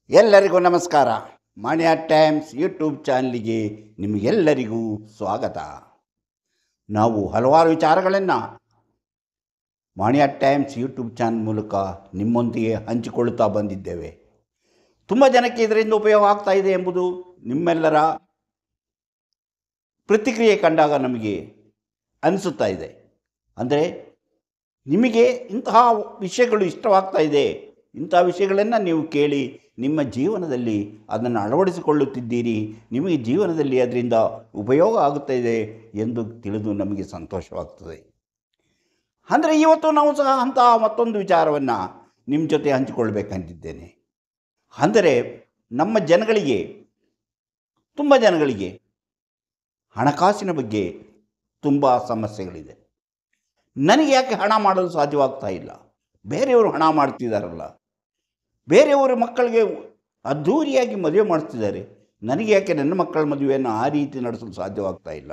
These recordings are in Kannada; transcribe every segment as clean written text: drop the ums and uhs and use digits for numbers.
ಎಲ್ಲರಿಗೂ ನಮಸ್ಕಾರ. ಮಾಣಿಯ ಟೈಮ್ಸ್ ಯೂಟ್ಯೂಬ್ ಚಾನಲ್ಗೆ ನಿಮಗೆಲ್ಲರಿಗೂ ಸ್ವಾಗತ. ನಾವು ಹಲವಾರು ವಿಚಾರಗಳನ್ನು ಮಾಣಿಯ ಟೈಮ್ಸ್ ಯೂಟ್ಯೂಬ್ ಚಾನಲ್ ಮೂಲಕ ನಿಮ್ಮೊಂದಿಗೆ ಹಂಚಿಕೊಳ್ಳುತ್ತಾ ಬಂದಿದ್ದೇವೆ. ತುಂಬ ಜನಕ್ಕೆ ಇದರಿಂದ ಉಪಯೋಗ ಆಗ್ತಾ ಇದೆ ಎಂಬುದು ನಿಮ್ಮೆಲ್ಲರ ಪ್ರತಿಕ್ರಿಯೆ ಕಂಡಾಗ ನಮಗೆ ಅನಿಸುತ್ತಾ ಇದೆ. ಅಂದರೆ ನಿಮಗೆ ಇಂತಹ ವಿಷಯಗಳು ಇಷ್ಟವಾಗ್ತಾ ಇದೆ, ಇಂಥ ವಿಷಯಗಳನ್ನು ನೀವು ಕೇಳಿ ನಿಮ್ಮ ಜೀವನದಲ್ಲಿ ಅದನ್ನು ಅಳವಡಿಸಿಕೊಳ್ಳುತ್ತಿದ್ದೀರಿ, ನಿಮಗೆ ಜೀವನದಲ್ಲಿ ಅದರಿಂದ ಉಪಯೋಗ ಆಗುತ್ತಾ ಇದೆ ಎಂದು ತಿಳಿದು ನಮಗೆ ಸಂತೋಷವಾಗ್ತದೆ. ಅಂದರೆ ಇವತ್ತು ನಾವು ಸಹ ಅಂತಹ ಮತ್ತೊಂದು ವಿಚಾರವನ್ನು ನಿಮ್ಮ ಜೊತೆ ಹಂಚಿಕೊಳ್ಬೇಕಂತಿದ್ದೇನೆ. ಅಂದರೆ ನಮ್ಮ ಜನಗಳಿಗೆ, ತುಂಬ ಜನಗಳಿಗೆ ಹಣಕಾಸಿನ ಬಗ್ಗೆ ತುಂಬ ಸಮಸ್ಯೆಗಳಿದೆ. ನನಗೆ ಯಾಕೆ ಹಣ ಮಾಡಲು ಸಾಧ್ಯವಾಗ್ತಾ ಇಲ್ಲ, ಬೇರೆಯವರು ಹಣ ಮಾಡ್ತಿದ್ದಾರಲ್ಲ, ಬೇರೆಯವರ ಮಕ್ಕಳಿಗೆ ಅದ್ಧೂರಿಯಾಗಿ ಮದುವೆ ಮಾಡಿಸ್ತಿದ್ದಾರೆ, ನನಗೆ ಯಾಕೆ ನನ್ನ ಮಕ್ಕಳ ಮದುವೆಯನ್ನು ಆ ರೀತಿ ನಡೆಸಲು ಸಾಧ್ಯವಾಗ್ತಾ ಇಲ್ಲ,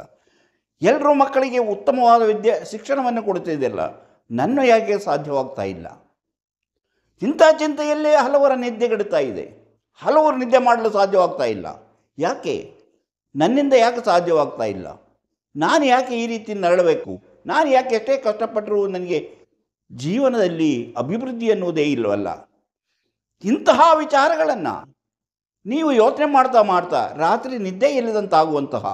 ಎಲ್ಲರೂ ಮಕ್ಕಳಿಗೆ ಉತ್ತಮವಾದ ಶಿಕ್ಷಣವನ್ನು ಕೊಡ್ತಿದ್ದೆಲ್ಲ, ನನ್ನ ಯಾಕೆ ಸಾಧ್ಯವಾಗ್ತಾ ಇಲ್ಲ. ಇಂಥ ಚಿಂತೆಯಲ್ಲೇ ಹಲವರ ನಿದ್ದೆಗೆಡುತ್ತಾ ಇದೆ. ಹಲವರು ನಿದ್ದೆ ಮಾಡಲು ಸಾಧ್ಯವಾಗ್ತಾ ಇಲ್ಲ. ಯಾಕೆ? ನನ್ನಿಂದ ಯಾಕೆ ಸಾಧ್ಯವಾಗ್ತಾ ಇಲ್ಲ, ನಾನು ಯಾಕೆ ಈ ರೀತಿ ನರಳಬೇಕು, ನಾನು ಯಾಕೆ ಎಷ್ಟೇ ಕಷ್ಟಪಟ್ಟರೂ ನನಗೆ ಜೀವನದಲ್ಲಿ ಅಭಿವೃದ್ಧಿ ಅನ್ನುವುದೇ ಇಲ್ಲವಲ್ಲ. ಇಂತಹ ವಿಚಾರಗಳನ್ನು ನೀವು ಯೋಚನೆ ಮಾಡ್ತಾ ಮಾಡ್ತಾ ರಾತ್ರಿ ನಿದ್ದೆ ಇಲ್ಲದಂತಾಗುವಂತಹ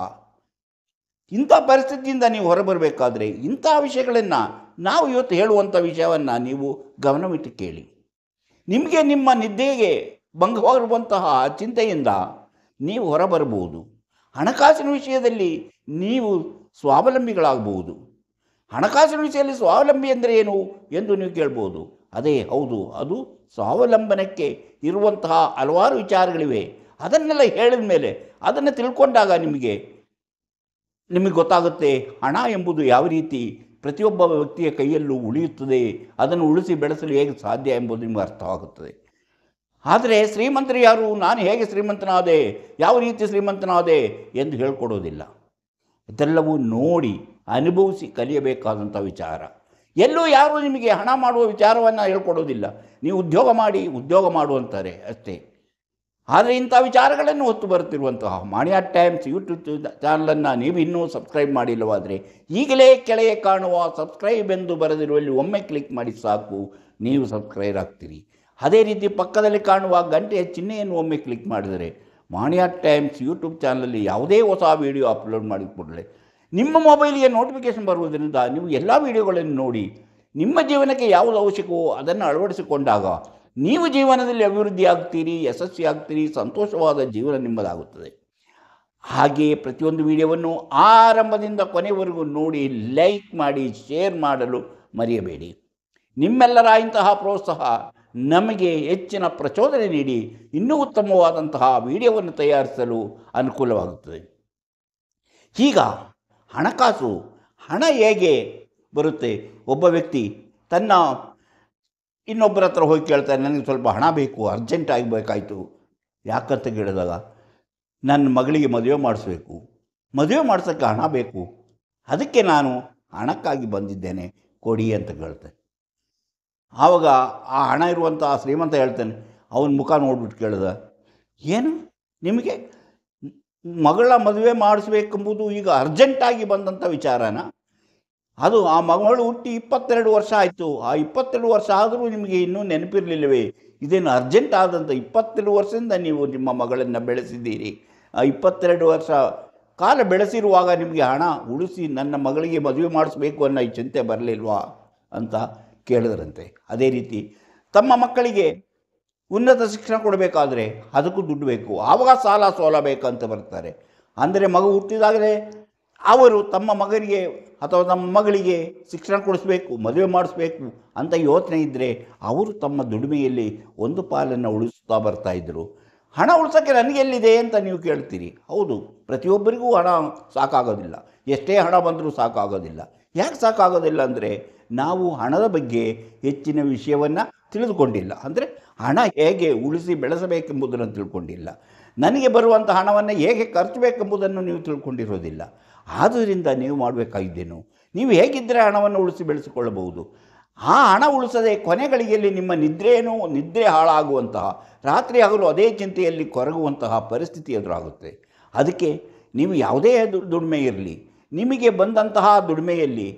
ಇಂಥ ಪರಿಸ್ಥಿತಿಯಿಂದ ನೀವು ಹೊರಬರಬೇಕಾದ್ರೆ ಇಂಥ ವಿಷಯಗಳನ್ನು ನಾವು ಇವತ್ತು ಹೇಳುವಂಥ ವಿಷಯವನ್ನು ನೀವು ಗಮನವಿಟ್ಟು ಕೇಳಿ. ನಿಮಗೆ ನಿಮ್ಮ ನಿದ್ದೆಗೆ ಭಂಗವಾಗಿರುವಂತಹ ಚಿಂತೆಯಿಂದ ನೀವು ಹೊರಬರಬಹುದು. ಹಣಕಾಸಿನ ವಿಷಯದಲ್ಲಿ ನೀವು ಸ್ವಾವಲಂಬಿಗಳಾಗಬಹುದು. ಹಣಕಾಸಿನ ವಿಷಯದಲ್ಲಿ ಸ್ವಾವಲಂಬಿ ಅಂದರೆ ಏನು ಎಂದು ನೀವು ಕೇಳ್ಬೋದು. ಅದೇ ಹೌದು, ಅದು ಸ್ವಾವಲಂಬನಕ್ಕೆ ಇರುವಂತಹ ಹಲವಾರು ವಿಚಾರಗಳಿವೆ. ಅದನ್ನೆಲ್ಲ ಹೇಳಿದ ಮೇಲೆ ಅದನ್ನು ತಿಳ್ಕೊಂಡಾಗ ನಿಮಗೆ ಗೊತ್ತಾಗುತ್ತೆ ಹಣ ಎಂಬುದು ಯಾವ ರೀತಿ ಪ್ರತಿಯೊಬ್ಬ ವ್ಯಕ್ತಿಯ ಕೈಯಲ್ಲೂ ಉಳಿಯುತ್ತದೆ, ಅದನ್ನು ಉಳಿಸಿ ಬೆಳೆಸಲು ಹೇಗೆ ಸಾಧ್ಯ ಎಂಬುದು ನಿಮಗೆ ಅರ್ಥವಾಗುತ್ತದೆ. ಆದರೆ ಶ್ರೀಮಂತರು ಯಾರು, ನಾನು ಹೇಗೆ ಶ್ರೀಮಂತನಾದೆ, ಯಾವ ರೀತಿ ಶ್ರೀಮಂತನಾದೆ ಎಂದು ಹೇಳ್ಕೊಡೋದಿಲ್ಲ. ಇದೆಲ್ಲವೂ ನೋಡಿ ಅನುಭವಿಸಿ ಕಲಿಯಬೇಕಾದಂಥ ವಿಚಾರ. ಎಲ್ಲೂ ಯಾರೂ ನಿಮಗೆ ಹಣ ಮಾಡುವ ವಿಚಾರವನ್ನು ಹೇಳ್ಕೊಡೋದಿಲ್ಲ. ನೀವು ಉದ್ಯೋಗ ಮಾಡುವಂತಾರೆ ಅಷ್ಟೇ. ಆದರೆ ಇಂಥ ವಿಚಾರಗಳನ್ನು ಹೊತ್ತು ಬರುತ್ತಿರುವಂತಹ ಮಾಣಿಯ ಟೈಮ್ಸ್ ಯೂಟ್ಯೂಬ್ ಚಾನಲನ್ನು ನೀವು ಇನ್ನೂ ಸಬ್ಸ್ಕ್ರೈಬ್ ಮಾಡಿಲ್ಲವಾದರೆ ಈಗಲೇ ಕೆಳಗೆ ಕಾಣುವ ಸಬ್ಸ್ಕ್ರೈಬ್ ಎಂದು ಬರೆದಿರುವಲ್ಲಿ ಒಮ್ಮೆ ಕ್ಲಿಕ್ ಮಾಡಿ ಸಾಕು, ನೀವು ಸಬ್ಸ್ಕ್ರೈಬ್ ಆಗ್ತೀರಿ. ಅದೇ ರೀತಿ ಪಕ್ಕದಲ್ಲಿ ಕಾಣುವ ಗಂಟೆಯ ಚಿಹ್ನೆಯನ್ನು ಒಮ್ಮೆ ಕ್ಲಿಕ್ ಮಾಡಿದರೆ ಮಾಣಿಯ ಟೈಮ್ಸ್ ಯೂಟ್ಯೂಬ್ ಚಾನಲಲ್ಲಿ ಯಾವುದೇ ಹೊಸ ವಿಡಿಯೋ ಅಪ್ಲೋಡ್ ಮಾಡಿದ ಕೂಡಲೇ ನಿಮ್ಮ ಮೊಬೈಲಿಗೆ ನೋಟಿಫಿಕೇಷನ್ ಬರುವುದರಿಂದ ನೀವು ಎಲ್ಲ ವಿಡಿಯೋಗಳನ್ನು ನೋಡಿ ನಿಮ್ಮ ಜೀವನಕ್ಕೆ ಯಾವುದು ಅವಶ್ಯಕವೋ ಅದನ್ನು ಅಳವಡಿಸಿಕೊಂಡಾಗ ನೀವು ಜೀವನದಲ್ಲಿ ಅಭಿವೃದ್ಧಿ ಆಗ್ತೀರಿ, ಯಶಸ್ವಿ ಆಗ್ತೀರಿ, ಸಂತೋಷವಾದ ಜೀವನ ನಿಮ್ಮದಾಗುತ್ತದೆ. ಹಾಗೆಯೇ ಪ್ರತಿಯೊಂದು ವಿಡಿಯೋವನ್ನು ಆರಂಭದಿಂದ ಕೊನೆವರೆಗೂ ನೋಡಿ, ಲೈಕ್ ಮಾಡಿ, ಶೇರ್ ಮಾಡಲು ಮರೆಯಬೇಡಿ. ನಿಮ್ಮೆಲ್ಲರ ಇಂತಹ ಪ್ರೋತ್ಸಾಹ ನಮಗೆ ಹೆಚ್ಚಿನ ಪ್ರಚೋದನೆ ನೀಡಿ ಇನ್ನೂ ಉತ್ತಮವಾದಂತಹ ವಿಡಿಯೋವನ್ನು ತಯಾರಿಸಲು ಅನುಕೂಲವಾಗುತ್ತದೆ. ಈಗ ಹಣ ಹೇಗೆ ಬರುತ್ತೆ? ಒಬ್ಬ ವ್ಯಕ್ತಿ ತನ್ನ ಇನ್ನೊಬ್ಬರ ಹತ್ರ ಹೋಗಿ ಕೇಳ್ತಾರೆ, ನನಗೆ ಸ್ವಲ್ಪ ಹಣ ಬೇಕು, ಅರ್ಜೆಂಟ್ ಆಗಬೇಕಾಯಿತು. ಯಾಕಂತ ಕೇಳಿದಾಗ, ನನ್ನ ಮಗಳಿಗೆ ಮದುವೆ ಮಾಡಿಸೋಕ್ಕೆ ಹಣ ಬೇಕು, ಅದಕ್ಕೆ ನಾನು ಹಣಕ್ಕಾಗಿ ಬಂದಿದ್ದೇನೆ, ಕೊಡಿ ಅಂತ ಕೇಳ್ತೇನೆ. ಆವಾಗ ಆ ಹಣ ಇರುವಂಥ ಶ್ರೀಮಂತ ಹೇಳ್ತಾನೆ, ಅವನ ಮುಖ ನೋಡ್ಬಿಟ್ಟು ಕೇಳಿದ, ಏನು ನಿಮಗೆ ಮಗಳ ಮದುವೆ ಮಾಡಿಸ್ಬೇಕೆಂಬುದು ಈಗ ಅರ್ಜೆಂಟಾಗಿ ಬಂದಂಥ ವಿಚಾರನ? ಅದು ಆ ಮಗಳು ಹುಟ್ಟಿ 22 ವರ್ಷ ಆಯಿತು, ಆ 22 ವರ್ಷ ಆದರೂ ನಿಮಗೆ ಇನ್ನೂ ನೆನಪಿರಲಿಲ್ಲವೇ? ಇದೇನು ಅರ್ಜೆಂಟ್ ಆದಂಥ 22 ವರ್ಷದಿಂದ ನೀವು ನಿಮ್ಮ ಮಗಳನ್ನು ಬೆಳೆಸಿದ್ದೀರಿ, ಆ 22 ವರ್ಷ ಕಾಲ ಬೆಳೆಸಿರುವಾಗ ನಿಮಗೆ ಹಣ ಉಳಿಸಿ ನನ್ನ ಮಗಳಿಗೆ ಮದುವೆ ಮಾಡಿಸ್ಬೇಕು ಅನ್ನೋ ಈ ಚಿಂತೆ ಬರಲಿಲ್ವಾ ಅಂತ ಕೇಳಿದ್ರಂತೆ. ಅದೇ ರೀತಿ ತಮ್ಮ ಮಕ್ಕಳಿಗೆ ಉನ್ನತ ಶಿಕ್ಷಣ ಕೊಡಬೇಕಾದ್ರೆ ಅದಕ್ಕೂ ದುಡ್ಡು ಬೇಕು, ಆವಾಗ ಸಾಲ ಸೋಲ ಬೇಕಂತ ಬರ್ತಾರೆ. ಅಂದರೆ ಮಗು ಹುಟ್ಟಿದಾಗಲೇ ಅವರು ತಮ್ಮ ಮಗನಿಗೆ ಅಥವಾ ತಮ್ಮ ಮಗಳಿಗೆ ಶಿಕ್ಷಣ ಕೊಡಿಸ್ಬೇಕು, ಮದುವೆ ಮಾಡಿಸ್ಬೇಕು ಅಂತ ಯೋಚನೆ ಇದ್ದರೆ ಅವರು ತಮ್ಮ ದುಡಿಮೆಯಲ್ಲಿ ಒಂದು ಪಾಲನ್ನು ಉಳಿಸ್ತಾ ಬರ್ತಾಯಿದ್ರು. ಹಣ ಉಳಿಸೋಕ್ಕೆ ನನಗೆ ಎಲ್ಲಿದೆ ಅಂತ ನೀವು ಕೇಳ್ತೀರಿ. ಹೌದು, ಪ್ರತಿಯೊಬ್ಬರಿಗೂ ಹಣ ಸಾಕಾಗೋದಿಲ್ಲ, ಎಷ್ಟೇ ಹಣ ಬಂದರೂ ಸಾಕಾಗೋದಿಲ್ಲ. ಯಾಕೆ ಸಾಕಾಗೋದಿಲ್ಲ ಅಂದರೆ ನಾವು ಹಣದ ಬಗ್ಗೆ ಹೆಚ್ಚಿನ ವಿಷಯವನ್ನು ತಿಳಿದುಕೊಂಡಿಲ್ಲ. ಅಂದರೆ ಹಣ ಹೇಗೆ ಉಳಿಸಿ ಬೆಳೆಸಬೇಕೆಂಬುದನ್ನು ತಿಳ್ಕೊಂಡಿಲ್ಲ. ನನಗೆ ಬರುವಂಥ ಹಣವನ್ನು ಹೇಗೆ ಖರ್ಚು ಬೇಕೆಂಬುದನ್ನು ನೀವು ತಿಳ್ಕೊಂಡಿರೋದಿಲ್ಲ. ಆದ್ದರಿಂದ ನೀವು ಮಾಡಬೇಕಾಗಿದ್ದೇನು, ನೀವು ಹೇಗಿದ್ದರೆ ಹಣವನ್ನು ಉಳಿಸಿ ಬೆಳೆಸಿಕೊಳ್ಳಬಹುದು. ಆ ಹಣ ಉಳಿಸದೆ ಕೊನೆಗಳಿಗೆಯಲ್ಲಿ ನಿಮ್ಮ ನಿದ್ರೆ ಹಾಳಾಗುವಂತಹ, ರಾತ್ರಿ ಹಗಲು ಅದೇ ಚಿಂತೆಯಲ್ಲಿ ಕೊರಗುವಂತಹ ಪರಿಸ್ಥಿತಿ ಎದುರಾಗುತ್ತೆ. ಅದಕ್ಕೆ ನೀವು ಯಾವುದೇ ದುಡಿಮೆ ಇರಲಿ, ನಿಮಗೆ ಬಂದಂತಹ ದುಡಿಮೆಯಲ್ಲಿ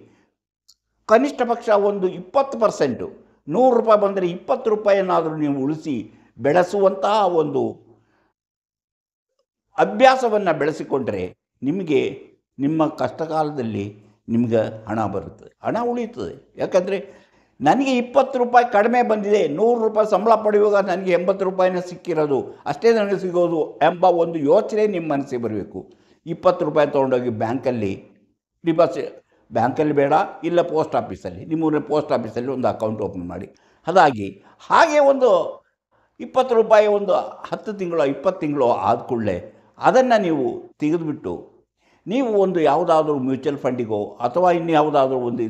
ಕನಿಷ್ಠ ಪಕ್ಷ ಒಂದು 20%, 100 ರೂಪಾಯಿ ಬಂದರೆ 20 ರೂಪಾಯಿಯನ್ನಾದರೂ ನೀವು ಉಳಿಸಿ ಬೆಳೆಸುವಂತಹ ಒಂದು ಅಭ್ಯಾಸವನ್ನು ಬೆಳೆಸಿಕೊಂಡ್ರೆ ನಿಮಗೆ ನಿಮ್ಮ ಕಷ್ಟಕಾಲದಲ್ಲಿ ನಿಮಗೆ ಹಣ ಬರುತ್ತದೆ, ಹಣ ಉಳಿಯುತ್ತದೆ. ಯಾಕಂದರೆ ನನಗೆ 20 ರೂಪಾಯಿ ಕಡಿಮೆ ಬಂದಿದೆ, 100 ರೂಪಾಯಿ ಸಂಬಳ ಪಡೆಯುವಾಗ ನನಗೆ 80 ರೂಪಾಯಿನ ಸಿಕ್ಕಿರೋದು, ಅಷ್ಟೇ ನನಗೆ ಸಿಗೋದು ಎಂಬ ಒಂದು ಯೋಚನೆ ನಿಮ್ಮ ಮನಸ್ಸಿಗೆ ಬರಬೇಕು. 20 ರೂಪಾಯಿ ತೊಗೊಂಡೋಗಿ ಬ್ಯಾಂಕಲ್ಲಿ ಬ್ಯಾಂಕಲ್ಲಿ ಬೇಡ, ಇಲ್ಲ ಪೋಸ್ಟ್ ಆಫೀಸಲ್ಲಿ, ನಿಮ್ಮ ಪೋಸ್ಟ್ ಆಫೀಸಲ್ಲಿ ಒಂದು ಅಕೌಂಟ್ ಓಪನ್ ಮಾಡಿ. ಹಾಗೆ ಒಂದು 20 ರೂಪಾಯಿ ಒಂದು 10 ತಿಂಗಳು 20 ತಿಂಗಳು ಆದ ಕೂಡಲೇ ಅದನ್ನು ನೀವು ತೆಗೆದುಬಿಟ್ಟು ನೀವು ಒಂದು ಯಾವುದಾದ್ರೂ ಮ್ಯೂಚುವಲ್ ಫಂಡಿಗೋ ಅಥವಾ ಇನ್ನು ಯಾವುದಾದ್ರೂ ಒಂದು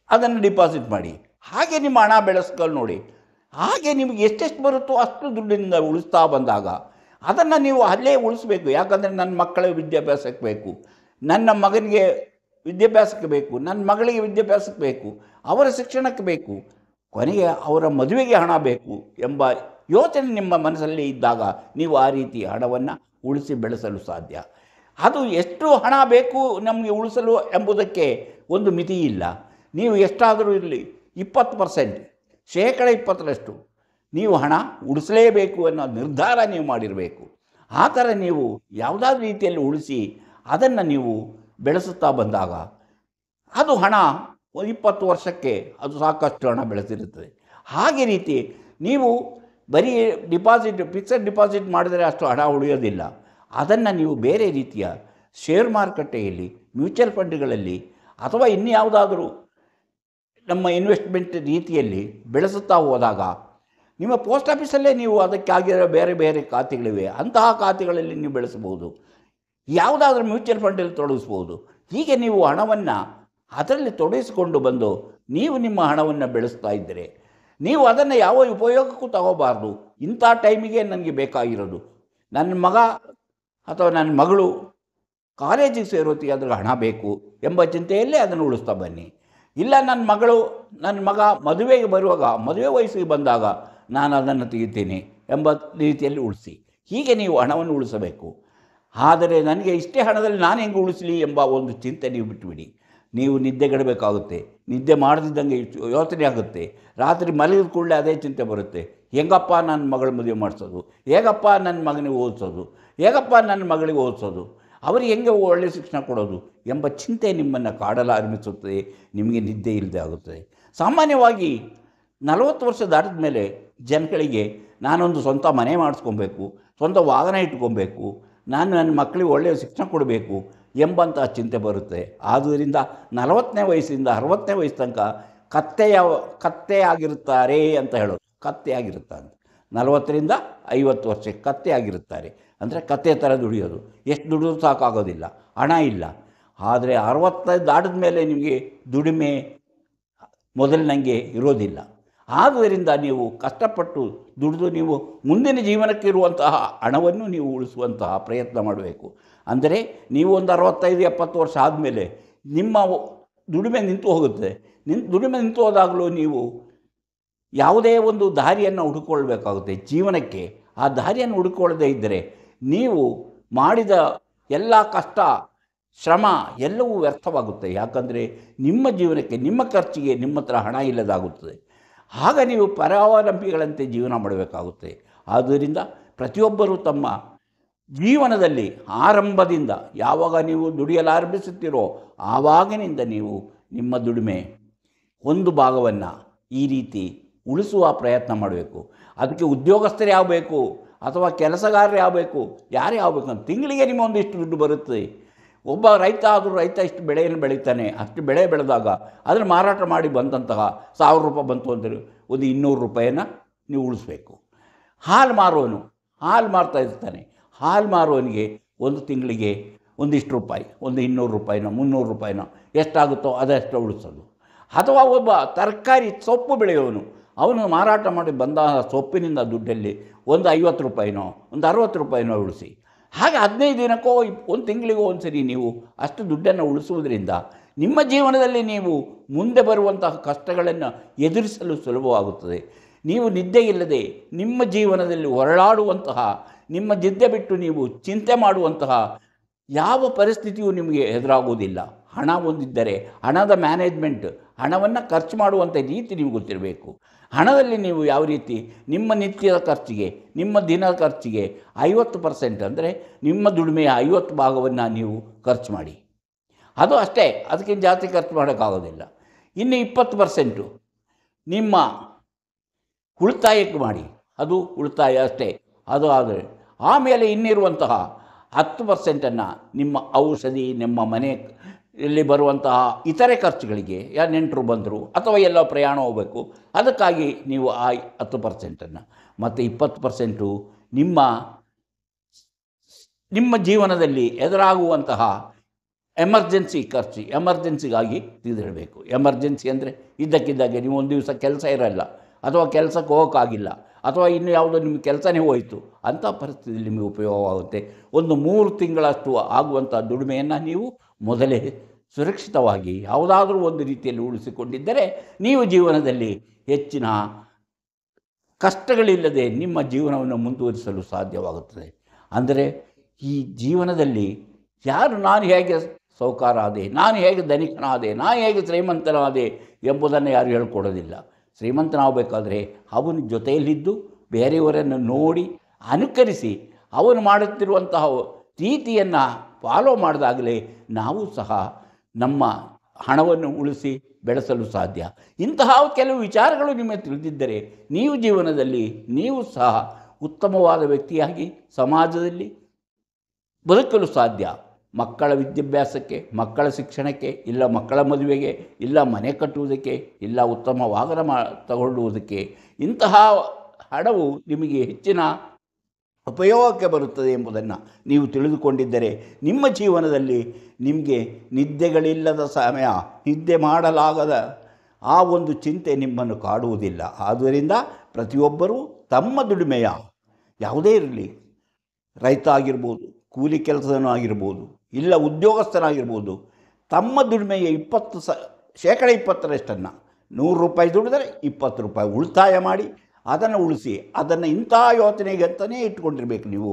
ಅದನ್ನು ಡಿಪಾಸಿಟ್ ಮಾಡಿ. ಹಾಗೆ ನಿಮ್ಮ ಹಣ ಬೆಳೆಸ್ಕೊಂಡು ನೋಡಿ. ಹಾಗೆ ನಿಮಗೆ ಎಷ್ಟೆಷ್ಟು ಬರುತ್ತೋ ಅಷ್ಟು ದುಡ್ಡಿನಿಂದ ಉಳಿಸ್ತಾ ಬಂದಾಗ ಅದನ್ನು ನೀವು ಅಲ್ಲೇ ಉಳಿಸ್ಬೇಕು. ಯಾಕಂದರೆ ನನ್ನ ಮಕ್ಕಳ ವಿದ್ಯಾಭ್ಯಾಸಕ್ಕೆ ಬೇಕು, ನನ್ನ ಮಗನಿಗೆ ವಿದ್ಯಾಭ್ಯಾಸಕ್ಕೆ ಬೇಕು, ನನ್ನ ಮಗಳಿಗೆ ವಿದ್ಯಾಭ್ಯಾಸಕ್ಕೆ ಬೇಕು, ಅವರ ಶಿಕ್ಷಣಕ್ಕೆ ಬೇಕು, ಕೊನೆಗೆ ಅವರ ಮದುವೆಗೆ ಹಣ ಬೇಕು ಎಂಬ ಯೋಚನೆ ನಿಮ್ಮ ಮನಸ್ಸಲ್ಲಿ ಇದ್ದಾಗ ನೀವು ಆ ರೀತಿ ಹಣವನ್ನು ಉಳಿಸಿ ಬೆಳೆಸಲು ಸಾಧ್ಯ. ಅದು ಎಷ್ಟು ಹಣ ಬೇಕು ನಮಗೆ ಉಳಿಸಲು ಎಂಬುದಕ್ಕೆ ಒಂದು ಮಿತಿ ಇಲ್ಲ. ನೀವು ಎಷ್ಟಾದರೂ ಇರಲಿ 20%, 20% ನೀವು ಹಣ ಉಳಿಸಲೇಬೇಕು ಅನ್ನೋ ನಿರ್ಧಾರ ನೀವು ಮಾಡಿರಬೇಕು. ಆ ಥರ ನೀವು ಯಾವುದಾದ್ರೂ ರೀತಿಯಲ್ಲಿ ಉಳಿಸಿ ಅದನ್ನು ನೀವು ಬೆಳೆಸುತ್ತಾ ಬಂದಾಗ ಅದು ಹಣ 20 ವರ್ಷಕ್ಕೆ ಅದು ಸಾಕಷ್ಟು ಹಣ ಬೆಳೆಸಿರುತ್ತದೆ. ಹಾಗೆ ರೀತಿ ನೀವು ಬರೀ ಫಿಕ್ಸೆಡ್ ಡಿಪಾಸಿಟ್ ಮಾಡಿದರೆ ಅಷ್ಟು ಹಣ ಉಳಿಯೋದಿಲ್ಲ. ಅದನ್ನು ನೀವು ಬೇರೆ ರೀತಿಯ ಶೇರ್ ಮಾರುಕಟ್ಟೆಯಲ್ಲಿ, ಮ್ಯೂಚುವಲ್ ಫಂಡ್ಗಳಲ್ಲಿ ಅಥವಾ ಇನ್ಯಾವುದಾದರೂ ನಮ್ಮ ಇನ್ವೆಸ್ಟ್ಮೆಂಟ್ ರೀತಿಯಲ್ಲಿ ಬೆಳೆಸುತ್ತಾ ಹೋದಾಗ ನಿಮ್ಮ ಪೋಸ್ಟ್ ಆಫೀಸಲ್ಲೇ ನೀವು ಅದಕ್ಕಾಗಿರೋ ಬೇರೆ ಬೇರೆ ಖಾತೆಗಳಿವೆ, ಅಂತಹ ಖಾತೆಗಳಲ್ಲಿ ನೀವು ಬೆಳೆಸಬಹುದು. ಯಾವುದಾದ್ರೂ ಮ್ಯೂಚುವಲ್ ಫಂಡಲ್ಲಿ ತೊಡಗಿಸ್ಬೋದು. ಹೀಗೆ ನೀವು ಹಣವನ್ನು ಅದರಲ್ಲಿ ತೊಡಗಿಸಿಕೊಂಡು ಬಂದು ನೀವು ನಿಮ್ಮ ಹಣವನ್ನು ಬೆಳೆಸ್ತಾ ಇದ್ದರೆ ನೀವು ಅದನ್ನು ಯಾವ ಉಪಯೋಗಕ್ಕೂ ತಗೋಬಾರ್ದು. ಇಂಥ ಟೈಮಿಗೆ ನನಗೆ ಬೇಕಾಗಿರೋದು, ನನ್ನ ಮಗ ಅಥವಾ ನನ್ನ ಮಗಳು ಕಾಲೇಜಿಗೆ ಸೇರೋತ್ತಿಗೆ ಅದ್ರ ಹಣ ಬೇಕು ಎಂಬ ಚಿಂತೆಯಲ್ಲೇ ಅದನ್ನು ಉಳಿಸ್ತಾ ಬನ್ನಿ. ಇಲ್ಲ ನನ್ನ ಮಗ ಮದುವೆಗೆ ಬರುವಾಗ, ಮದುವೆ ವಯಸ್ಸಿಗೆ ಬಂದಾಗ ನಾನು ಅದನ್ನು ತೆಗಿತೀನಿ ಎಂಬ ರೀತಿಯಲ್ಲಿ ಉಳಿಸಿ. ಹೀಗೆ ನೀವು ಹಣವನ್ನು ಉಳಿಸಬೇಕು. ಆದರೆ ನನಗೆ ಇಷ್ಟೇ ಹಣದಲ್ಲಿ ನಾನು ಹೆಂಗೆ ಉಳಿಸಲಿ ಎಂಬ ಒಂದು ಚಿಂತೆ ನೀವು ಬಿಟ್ಟುಬಿಡಿ. ನೀವು ನಿದ್ದೆಗೆಡಬೇಕಾಗುತ್ತೆ. ನಿದ್ದೆ ಮಾಡದಿದ್ದಂಗೆ ಯೋಚನೆ ಆಗುತ್ತೆ. ರಾತ್ರಿ ಮಲಗಿದ ಕೂಡಲೇ ಅದೇ ಚಿಂತೆ ಬರುತ್ತೆ. ಹೆಂಗಪ್ಪ ನನ್ನ ಮಗಳ ಮದುವೆ ಮಾಡಿಸೋದು, ಹೇಗಪ್ಪ ನನ್ನ ಮಗನಿಗೆ ಓದಿಸೋದು, ಹೇಗಪ್ಪ ನನ್ನ ಮಗಳಿಗೆ ಓದಿಸೋದು, ಅವರಿಗೆ ಹೆಂಗೆ ಒಳ್ಳೆಯ ಶಿಕ್ಷಣ ಕೊಡೋದು ಎಂಬ ಚಿಂತೆ ನಿಮ್ಮನ್ನು ಕಾಡಲಾರಂಭಿಸುತ್ತದೆ. ನಿಮಗೆ ನಿದ್ದೆ ಇಲ್ಲದೆ ಆಗುತ್ತದೆ. ಸಾಮಾನ್ಯವಾಗಿ 40 ವರ್ಷ ದಾಟಿದ ಮೇಲೆ ಜನಗಳಿಗೆ ನಾನೊಂದು ಸ್ವಂತ ಮನೆ ಮಾಡಿಸ್ಕೊಬೇಕು, ಸ್ವಂತ ವಾಹನ ಇಟ್ಕೊಬೇಕು, ನಾನು ನನ್ನ ಮಕ್ಕಳಿಗೆ ಒಳ್ಳೆಯ ಶಿಕ್ಷಣ ಕೊಡಬೇಕು ಎಂಬಂಥ ಚಿಂತೆ ಬರುತ್ತೆ. ಆದ್ದರಿಂದ 40ನೇ ವಯಸ್ಸಿಂದ 60ನೇ ವಯಸ್ಸು ತನಕ ಕತ್ತೆಯಾಗಿರುತ್ತಾರೆ ಅಂತ ಹೇಳೋದು. ಕತ್ತೆಯಾಗಿರುತ್ತಾರೆ 40ರಿಂದ 50 ವರ್ಷಕ್ಕೆ ಕತ್ತೆಯಾಗಿರುತ್ತಾರೆ. ಅಂದರೆ ಕತ್ತೆ ಥರ ದುಡಿಯೋದು. ಎಷ್ಟು ದುಡಿಯೋದು ಸಾಕಾಗೋದಿಲ್ಲ, ಹಣ ಇಲ್ಲ. ಆದರೆ 60 ದಾಟಿದ ಮೇಲೆ ನಿಮಗೆ ದುಡಿಮೆ ಮೊದಲಿನಂಗೆ ಇರೋದಿಲ್ಲ. ಆದ್ದರಿಂದ ನೀವು ಕಷ್ಟಪಟ್ಟು ದುಡಿದು ನೀವು ಮುಂದಿನ ಜೀವನಕ್ಕೆ ಇರುವಂತಹ ಹಣವನ್ನು ನೀವು ಉಳಿಸುವಂತಹ ಪ್ರಯತ್ನ ಮಾಡಬೇಕು. ಅಂದರೆ ನೀವು ಒಂದು 65-70 ವರ್ಷ ಆದಮೇಲೆ ನಿಮ್ಮ ದುಡಿಮೆ ನಿಂತು ಹೋಗುತ್ತೆ. ದುಡಿಮೆ ನಿಂತು ಹೋದಾಗಲೂ ನೀವು ಯಾವುದೇ ಒಂದು ದಾರಿಯನ್ನು ಹುಡುಕೊಳ್ಬೇಕಾಗುತ್ತೆ ಜೀವನಕ್ಕೆ. ಆ ದಾರಿಯನ್ನು ಹುಡುಕೊಳ್ಳದೇ ಇದ್ದರೆ ನೀವು ಮಾಡಿದ ಎಲ್ಲ ಕಷ್ಟ, ಶ್ರಮ ಎಲ್ಲವೂ ವ್ಯರ್ಥವಾಗುತ್ತೆ. ಯಾಕಂದರೆ ನಿಮ್ಮ ಜೀವನಕ್ಕೆ, ನಿಮ್ಮ ಖರ್ಚಿಗೆ ನಿಮ್ಮ ಹತ್ರ ಹಣ ಇಲ್ಲದಾಗುತ್ತದೆ. ಆಗ ನೀವು ಪರಾವಲಂಬಿಗಳಂತೆ ಜೀವನ ಮಾಡಬೇಕಾಗುತ್ತೆ. ಆದ್ದರಿಂದ ಪ್ರತಿಯೊಬ್ಬರೂ ತಮ್ಮ ಜೀವನದಲ್ಲಿ ಆರಂಭದಿಂದ ಯಾವಾಗ ನೀವು ದುಡಿಯಲಾರಂಭಿಸುತ್ತೀರೋ ಆವಾಗಿನಿಂದ ನೀವು ನಿಮ್ಮ ದುಡಿಮೆ ಒಂದು ಭಾಗವನ್ನು ಈ ರೀತಿ ಉಳಿಸುವ ಪ್ರಯತ್ನ ಮಾಡಬೇಕು. ಅದಕ್ಕೆ ಉದ್ಯೋಗಸ್ಥರೇ ಆಗಬೇಕು ಅಥವಾ ಕೆಲಸಗಾರರೇ ಆಗಬೇಕು, ಯಾರೇ ಆಗಬೇಕು ಅಂತ ತಿಂಗಳಿಗೆ ನಿಮ್ಮ ಒಂದಿಷ್ಟು ದುಡ್ಡು ಬರುತ್ತೆ. ಒಬ್ಬ ರೈತ ಇಷ್ಟು ಬೆಳೆಯನ್ನು ಬೆಳೀತಾನೆ. ಅಷ್ಟು ಬೆಳೆ ಬೆಳೆದಾಗ ಅದನ್ನು ಮಾರಾಟ ಮಾಡಿ ಬಂದಂತಹ 1000 ರೂಪಾಯಿ ಬಂತು ಅಂದರೆ ಒಂದು 200 ರೂಪಾಯಿಯನ್ನು ನೀವು ಉಳಿಸ್ಬೇಕು. ಹಾಲು ಮಾರುವವನು ಹಾಲು ಮಾರ್ತಾ ಇರ್ತಾನೆ. ಹಾಲು ಮಾರುವವನಿಗೆ ಒಂದು ತಿಂಗಳಿಗೆ ಒಂದಿಷ್ಟು ರೂಪಾಯಿ, ಒಂದು 200 ರೂಪಾಯಿನೋ 300 ರೂಪಾಯಿನೋ ಎಷ್ಟಾಗುತ್ತೋ ಅದಷ್ಟು ಉಳಿಸೋದು. ಅಥವಾ ಒಬ್ಬ ತರಕಾರಿ ಸೊಪ್ಪು ಬೆಳೆಯೋನು, ಅವನು ಮಾರಾಟ ಮಾಡಿ ಬಂದ ಸೊಪ್ಪಿನಿಂದ ದುಡ್ಡಲ್ಲಿ ಒಂದು 50 ರೂಪಾಯಿನೋ ಒಂದು 60 ರೂಪಾಯಿನೋ ಉಳಿಸಿ. ಹಾಗೆ 15 ದಿನಕ್ಕೋ ಒಂದು ತಿಂಗಳಿಗೋ ಒಂದು ಸರಿ ನೀವು ಅಷ್ಟು ದುಡ್ಡನ್ನು ಉಳಿಸುವುದರಿಂದ ನಿಮ್ಮ ಜೀವನದಲ್ಲಿ ನೀವು ಮುಂದೆ ಬರುವಂತಹ ಕಷ್ಟಗಳನ್ನು ಎದುರಿಸಲು ಸುಲಭವಾಗುತ್ತದೆ. ನೀವು ನಿದ್ದೆ ಇಲ್ಲದೆ ನಿಮ್ಮ ಜೀವನದಲ್ಲಿ ಹೊರಳಾಡುವಂತಹ, ನಿಮ್ಮ ನಿದ್ದೆ ಬಿಟ್ಟು ನೀವು ಚಿಂತೆ ಮಾಡುವಂತಹ ಯಾವ ಪರಿಸ್ಥಿತಿಯೂ ನಿಮಗೆ ಎದುರಾಗುವುದಿಲ್ಲ. ಹಣ ಹೊಂದಿದ್ದರೆ ಹಣದ ಮ್ಯಾನೇಜ್ಮೆಂಟ್, ಹಣವನ್ನು ಖರ್ಚು ಮಾಡುವಂಥ ರೀತಿ ನಿಮಗೆ ಗೊತ್ತಿರಬೇಕು. ಹಣದಲ್ಲಿ ನೀವು ಯಾವ ರೀತಿ ನಿಮ್ಮ ನಿತ್ಯದ ಖರ್ಚಿಗೆ, ನಿಮ್ಮ ದಿನ ಖರ್ಚಿಗೆ 50% ಅಂದರೆ ನಿಮ್ಮ ದುಡಿಮೆಯ 50 ಭಾಗವನ್ನು ನೀವು ಖರ್ಚು ಮಾಡಿ. ಅದು ಅಷ್ಟೇ, ಅದಕ್ಕಿಂತ ಜಾಸ್ತಿ ಖರ್ಚು ಮಾಡೋಕ್ಕಾಗೋದಿಲ್ಲ. ಇನ್ನು 20% ನಿಮ್ಮ ಉಳಿತಾಯಕ್ಕೆ ಮಾಡಿ, ಅದು ಉಳಿತಾಯ ಅಷ್ಟೇ. ಅದು ಆದರೆ ಆಮೇಲೆ ಇನ್ನಿರುವಂತಹ 10%ನ್ನು ನಿಮ್ಮ ಔಷಧಿ, ನಿಮ್ಮ ಮನೆಯಲ್ಲಿ ಬರುವಂತಹ ಇತರೆ ಖರ್ಚುಗಳಿಗೆ, ನೆಂಟರು ಬಂದರು ಅಥವಾ ಎಲ್ಲೋ ಪ್ರಯಾಣ ಹೋಗಬೇಕು, ಅದಕ್ಕಾಗಿ ನೀವು ಆ 10%ನ್ನು, ಮತ್ತು 20% ನಿಮ್ಮ ಜೀವನದಲ್ಲಿ ಎದುರಾಗುವಂತಹ ಎಮರ್ಜೆನ್ಸಿ ಖರ್ಚು, ಎಮರ್ಜೆನ್ಸಿಗಾಗಿ ತೆಗೆದಿಡಬೇಕು. ಎಮರ್ಜೆನ್ಸಿ ಅಂದರೆ ಇದ್ದಕ್ಕಿದ್ದಾಗೆ ನೀವು ಒಂದು ದಿವಸ ಕೆಲಸ ಇರಲ್ಲ, ಅಥವಾ ಕೆಲಸಕ್ಕೆ ಹೋಗೋಕ್ಕಾಗಿಲ್ಲ, ಅಥವಾ ಇನ್ನು ಯಾವುದೋ ನಿಮ್ಮ ಕೆಲಸನೇ ಹೋಯಿತು, ಅಂಥ ಪರಿಸ್ಥಿತಿಯಲ್ಲಿ ನಿಮಗೆ ಉಪಯೋಗವಾಗುತ್ತೆ. ಒಂದು 3 ತಿಂಗಳಷ್ಟು ಆಗುವಂಥ ದುಡಿಮೆಯನ್ನು ನೀವು ಮೊದಲೇ ಸುರಕ್ಷಿತವಾಗಿ ಯಾವುದಾದ್ರೂ ಒಂದು ರೀತಿಯಲ್ಲಿ ಉಳಿಸಿಕೊಂಡಿದ್ದರೆ ನೀವು ಜೀವನದಲ್ಲಿ ಹೆಚ್ಚಿನ ಕಷ್ಟಗಳಿಲ್ಲದೆ ನಿಮ್ಮ ಜೀವನವನ್ನು ಮುಂದುವರಿಸಲು ಸಾಧ್ಯವಾಗುತ್ತದೆ. ಅಂದರೆ ಈ ಜೀವನದಲ್ಲಿ ಯಾರು ನಾನು ಹೇಗೆ ಸಾಹುಕಾರ ಆದೆ, ನಾನು ಹೇಗೆ ಧನಿಕನಾದೆ, ನಾನು ಹೇಗೆ ಶ್ರೀಮಂತನಾದೆ ಎಂಬುದನ್ನು ಯಾರು ಹೇಳ್ಕೊಡೋದಿಲ್ಲ. ಶ್ರೀಮಂತನಾಗಬೇಕಾದ್ರೆ ಅವನ ಜೊತೆಯಲ್ಲಿದ್ದು ಬೇರೆಯವರನ್ನು ನೋಡಿ ಅನುಕರಿಸಿ ಅವನು ಮಾಡುತ್ತಿರುವಂತಹ ರೀತಿಯನ್ನು ಫಾಲೋ ಮಾಡಿದಾಗಲೇ ನಾವು ಸಹ ನಮ್ಮ ಹಣವನ್ನು ಉಳಿಸಿ ಬೆಳೆಸಲು ಸಾಧ್ಯ. ಇಂತಹ ಕೆಲವು ವಿಚಾರಗಳು ನಿಮಗೆ ತಿಳಿದಿದ್ದರೆ ನೀವು ಜೀವನದಲ್ಲಿ ನೀವು ಸಹ ಉತ್ತಮವಾದ ವ್ಯಕ್ತಿಯಾಗಿ ಸಮಾಜದಲ್ಲಿ ಬದುಕಲು ಸಾಧ್ಯ. ಮಕ್ಕಳ ವಿದ್ಯಾಭ್ಯಾಸಕ್ಕೆ, ಮಕ್ಕಳ ಶಿಕ್ಷಣಕ್ಕೆ, ಇಲ್ಲ ಮಕ್ಕಳ ಮದುವೆಗೆ, ಇಲ್ಲ ಮನೆ ಕಟ್ಟುವುದಕ್ಕೆ, ಇಲ್ಲ ಉತ್ತಮ ವಾಹನ ತಗೊಳ್ಳುವುದಕ್ಕೆ ಇಂತಹ ಹಣವು ನಿಮಗೆ ಹೆಚ್ಚಿನ ಉಪಯೋಗಕ್ಕೆ ಬರುತ್ತದೆ ಎಂಬುದನ್ನು ನೀವು ತಿಳಿದುಕೊಂಡಿದ್ದರೆ ನಿಮ್ಮ ಜೀವನದಲ್ಲಿ ನಿಮಗೆ ನಿದ್ದೆಗಳಿಲ್ಲದ ಸಮಯ, ನಿದ್ದೆ ಮಾಡಲಾಗದ ಆ ಒಂದು ಚಿಂತೆ ನಿಮ್ಮನ್ನು ಕಾಡುವುದಿಲ್ಲ. ಆದ್ದರಿಂದ ಪ್ರತಿಯೊಬ್ಬರೂ ತಮ್ಮ ದುಡಿಮೆಯ ಯಾವುದೇ ಇರಲಿ, ರೈತ ಆಗಿರ್ಬೋದು, ಕೂಲಿ ಕೆಲಸನೂ ಆಗಿರ್ಬೋದು, ಇಲ್ಲ ಉದ್ಯೋಗಸ್ಥನಾಗಿರ್ಬೋದು, ತಮ್ಮ ದುಡಿಮೆಯ 20% 100 ರೂಪಾಯಿ ದುಡಿದರೆ 20 ರೂಪಾಯಿ ಉಳಿತಾಯ ಮಾಡಿ ಅದನ್ನು ಉಳಿಸಿ, ಅದನ್ನು ಇಂಥ ಯೋಚನೆಗೆ ಅಂತಲೇ ಇಟ್ಕೊಂಡಿರ್ಬೇಕು. ನೀವು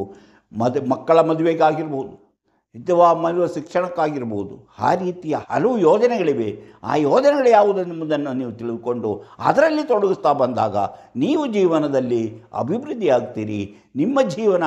ಮಕ್ಕಳ ಮದುವೆಗಾಗಿರ್ಬೋದು, ಅಥವಾ ಮದುವೆ ಶಿಕ್ಷಣಕ್ಕಾಗಿರ್ಬೋದು, ಆ ರೀತಿಯ ಹಲವು ಯೋಜನೆಗಳಿವೆ. ಆ ಯೋಜನೆಗಳು ಯಾವುದೆಂಬುದನ್ನು ನೀವು ತಿಳಿದುಕೊಂಡು ಅದರಲ್ಲಿ ತೊಡಗಿಸ್ತಾ ಬಂದಾಗ ನೀವು ಜೀವನದಲ್ಲಿ ಅಭಿವೃದ್ಧಿ ಆಗ್ತೀರಿ. ನಿಮ್ಮ ಜೀವನ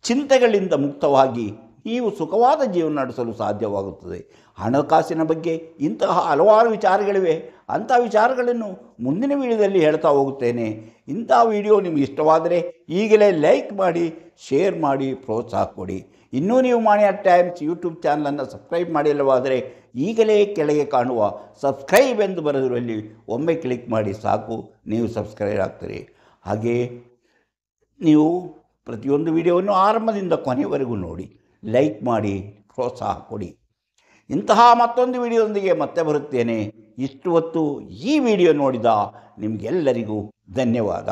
ಚಿಂತೆಗಳಿಂದ ಮುಕ್ತವಾಗಿ ನೀವು ಸುಖವಾದ ಜೀವನ ನಡೆಸಲು ಸಾಧ್ಯವಾಗುತ್ತದೆ. ಹಣಕಾಸಿನ ಬಗ್ಗೆ ಇಂತಹ ಹಲವಾರು ವಿಚಾರಗಳಿವೆ. ಅಂಥ ವಿಚಾರಗಳನ್ನು ಮುಂದಿನ ವಿಡಿಯೋದಲ್ಲಿ ಹೇಳ್ತಾ ಹೋಗುತ್ತೇನೆ. ಇಂಥ ವಿಡಿಯೋ ನಿಮಗೆ ಇಷ್ಟವಾದರೆ ಈಗಲೇ ಲೈಕ್ ಮಾಡಿ, ಶೇರ್ ಮಾಡಿ, ಪ್ರೋತ್ಸಾಹ ಕೊಡಿ. ಇನ್ನೂ ನೀವು ಮಾಣಿ ಟೈಮ್ಸ್ ಯೂಟ್ಯೂಬ್ ಚಾನಲನ್ನು ಸಬ್ಸ್ಕ್ರೈಬ್ ಮಾಡಿಲ್ಲವಾದರೆ ಈಗಲೇ ಕೆಳಗೆ ಕಾಣುವ ಸಬ್ಸ್ಕ್ರೈಬ್ ಎಂದು ಬರೆದಿರುವಲ್ಲಿ ಒಮ್ಮೆ ಕ್ಲಿಕ್ ಮಾಡಿ ಸಾಕು, ನೀವು ಸಬ್ಸ್ಕ್ರೈಬ್ ಆಗ್ತೀರಿ. ಹಾಗೆಯೇ ನೀವು ಪ್ರತಿಯೊಂದು ವಿಡಿಯೋವನ್ನು ಆರಂಭದಿಂದ ಕೊನೆಯವರೆಗೂ ನೋಡಿ, ಲೈಕ್ ಮಾಡಿ, ಪ್ರೋತ್ಸಾಹ ಕೊಡಿ. ಇಂತಹ ಮತ್ತೊಂದು ವಿಡಿಯೋದೊಂದಿಗೆ ಮತ್ತೆ ಬರುತ್ತೇನೆ. ಇಷ್ಟು ಹೊತ್ತು ಈ ವಿಡಿಯೋ ನೋಡಿದ ನಿಮಗೆಲ್ಲರಿಗೂ ಧನ್ಯವಾದ.